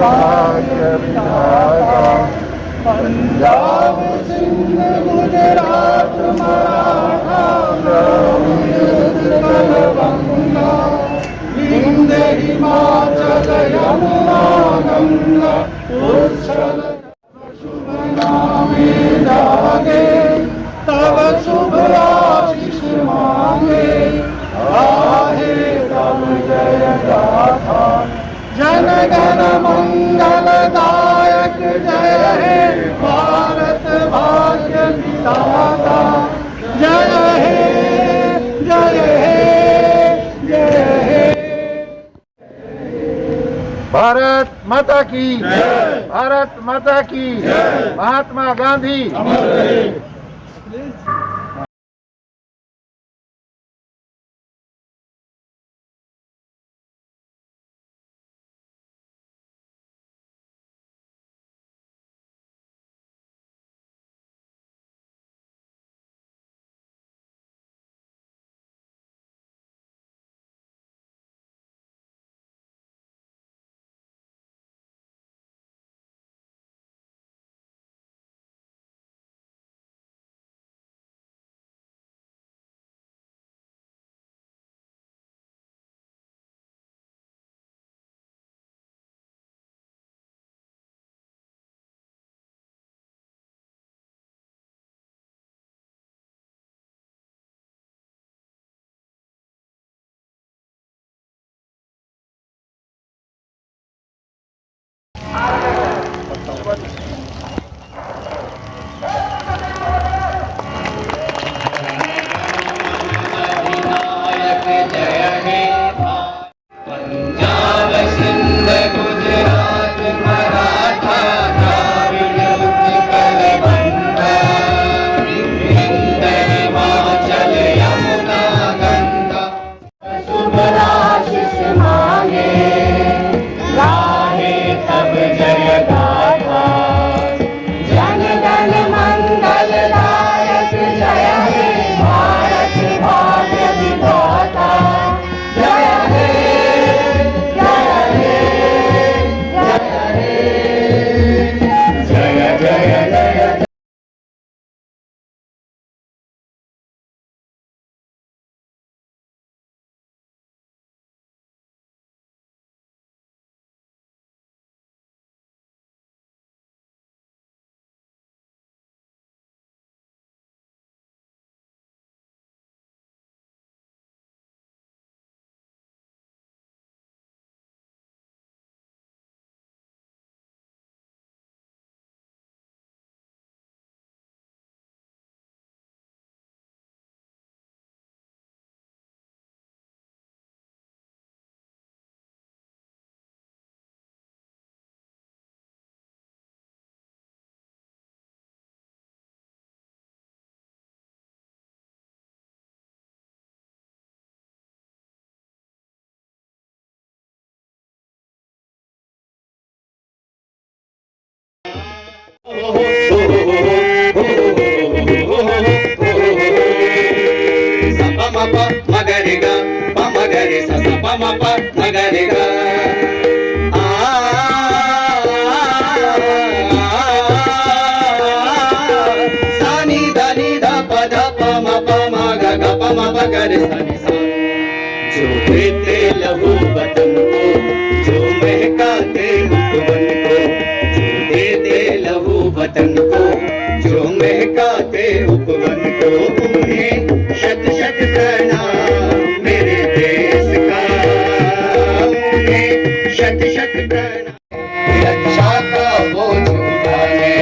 भाग्य विधाता। पंजाब सिंध गुजरात मराठा गंगा, विंध्य हिमाचल यमुना गंगा उच्छल शुभ नामे जागे, तब शुभ आशीष मांगे, आहे तब जय गाथा। जन गण मंगल दायक जय हे भारत भाग्य विधाता। जय हे जय हे जय हे। भारत माता की जय, भारत माता की जय। महात्मा गांधी अमर रहे। मगरिगा पमगरि स पम प मगरिगा सानी धनी ध प ध प म प म ग ग प म प ग रे सा नि सा। जो देते लहू वतन को, जो महकाते उपवन को, जो देते लहू वतन को, जो महकाते उपवन को, उन्हें शत शत प्रणाम मेरे देश का, उन्हें शत शत प्रणाम। रक्षा का बोझ उठाने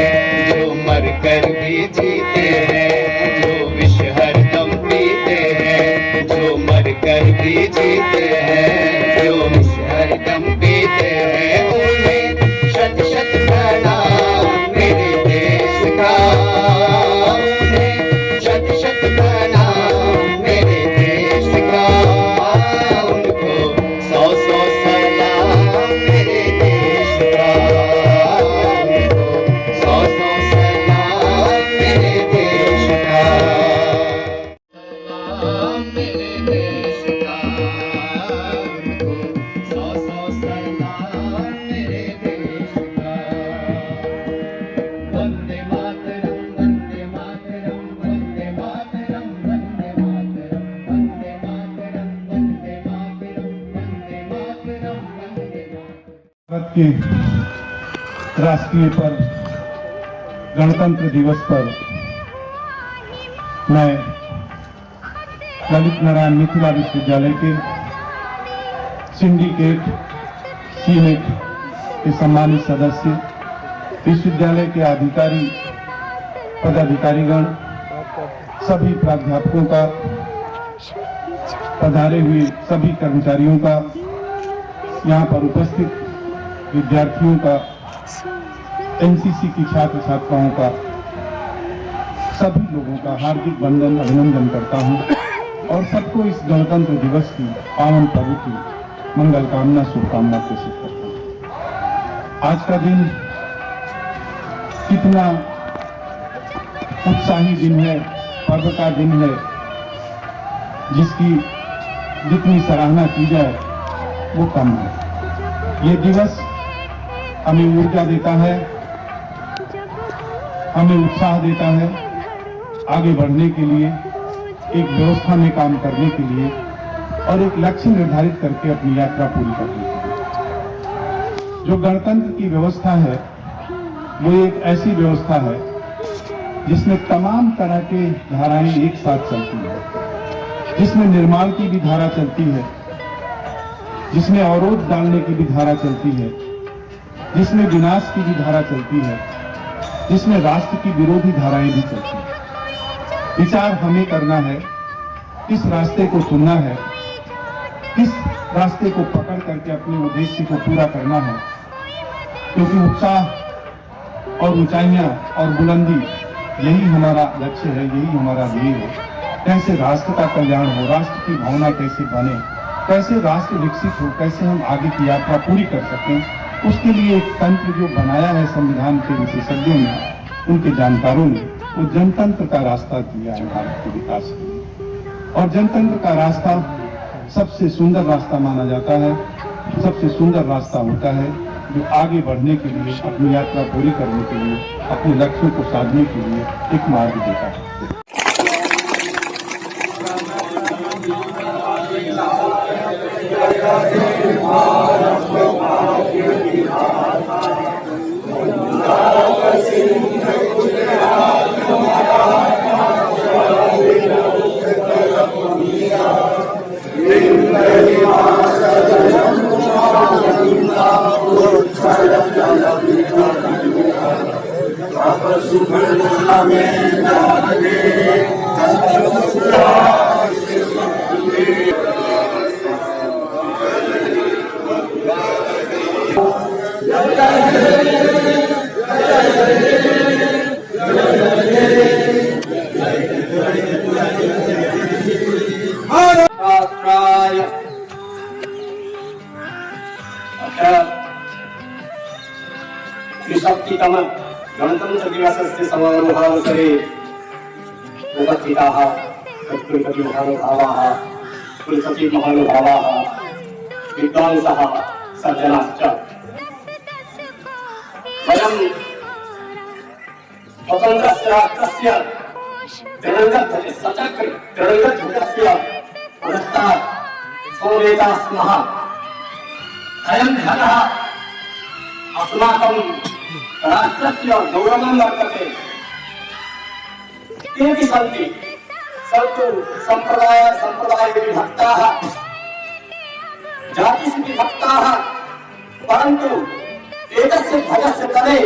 जो मर कर भी जीते हैं, जो विष हरदम पीते हैं, जो मर कर भी जीते हैं, जो विष हरदम पीते हैं, उन्हें शत शत प्रणाम मेरे देश का, उन्हें शत शत प्रणाम मेरे देश का, उनको सौ सौ सलाम मेरे देश का, उनको सौ सौ सलाम मेरे देश का, सलाम मेरे देश का, उनको सौ सौ सलाम। के राष्ट्रीय पर्व गणतंत्र दिवस पर मैं ललित नारायण मिथिला विश्वविद्यालय के सिंडिकेट सीनेट के सम्मानित सदस्य, विश्वविद्यालय के अधिकारी पदाधिकारीगण, सभी प्राध्यापकों का, पधारे हुए सभी कर्मचारियों का, यहाँ पर उपस्थित विद्यार्थियों का, एनसीसी की छात्र छात्राओं का, सभी लोगों का हार्दिक वंदन अभिनंदन करता हूँ और सबको इस गणतंत्र दिवस की पावन पर्व की मंगल कामना शुभकामना प्रेषित करता हूँ। आज का दिन कितना उत्साही दिन है, पर्व का दिन है, जिसकी जितनी सराहना की जाए वो कम है। ये दिवस हमें ऊर्जा देता है, हमें उत्साह देता है आगे बढ़ने के लिए, एक व्यवस्था में काम करने के लिए और एक लक्ष्य निर्धारित करके अपनी यात्रा पूरी करने के लिए। जो गणतंत्र की व्यवस्था है वो एक ऐसी व्यवस्था है जिसमें तमाम तरह की धाराएं एक साथ चलती है, जिसमें निर्माण की भी धारा चलती है, जिसमें अवरोध डालने की भी धारा चलती है, जिसमें विनाश की भी धारा चलती है, जिसमें राष्ट्र की विरोधी धाराएं भी चलती हैं। विचार हमें करना है, किस रास्ते को चुनना है, किस रास्ते को पकड़ करके अपने उद्देश्य को पूरा करना है, क्योंकि उत्साह और ऊंचाइयां और बुलंदी यही हमारा लक्ष्य है, यही हमारा ध्येय है। कैसे राष्ट्र का कल्याण हो, राष्ट्र की भावना कैसे बने, कैसे राष्ट्र विकसित हो, कैसे हम आगे की यात्रा पूरी कर सकें, उसके लिए एक तंत्र जो बनाया है संविधान के विशेषज्ञों ने, उनके जानकारों ने, वो जनतंत्र का रास्ता दिया है भारत के विकास के लिए। और जनतंत्र का रास्ता सबसे सुंदर रास्ता माना जाता है, सबसे सुंदर रास्ता होता है जो आगे बढ़ने के लिए, अपनी यात्रा पूरी करने के लिए, अपने लक्ष्यों को साधने के लिए एक मार्ग देता है। त्रिशक्तितम गणतंत्र दिवसस्य समारोहावसरे उपस्थिताः कुलपतिमहानुभावाः, कुलसचिवमहानुभावाः, विद्वांसः, सज्जनाश्च, वयं स्वतन्त्रस्य राष्ट्रस्य त्रिरङ्गध्वजस्य पुरस्तात् समवेताः स्मः। अयं ध्वजः अस्माकं राष्ट्रस्य गौरवं वर्तते। केऽपि सन्ति सन्तु सम्प्रदाय विभक्ताः, जातिषु विभक्ताः, परन्तु एतस्य ध्वजस्य तले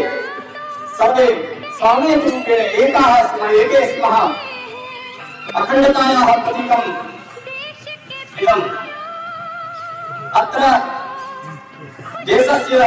सर्वे सामूहिकरूपेण एकाः स्मः, एके स्मः। अखण्डतायाः प्रतीकम् इदम्। अत्र देशस्य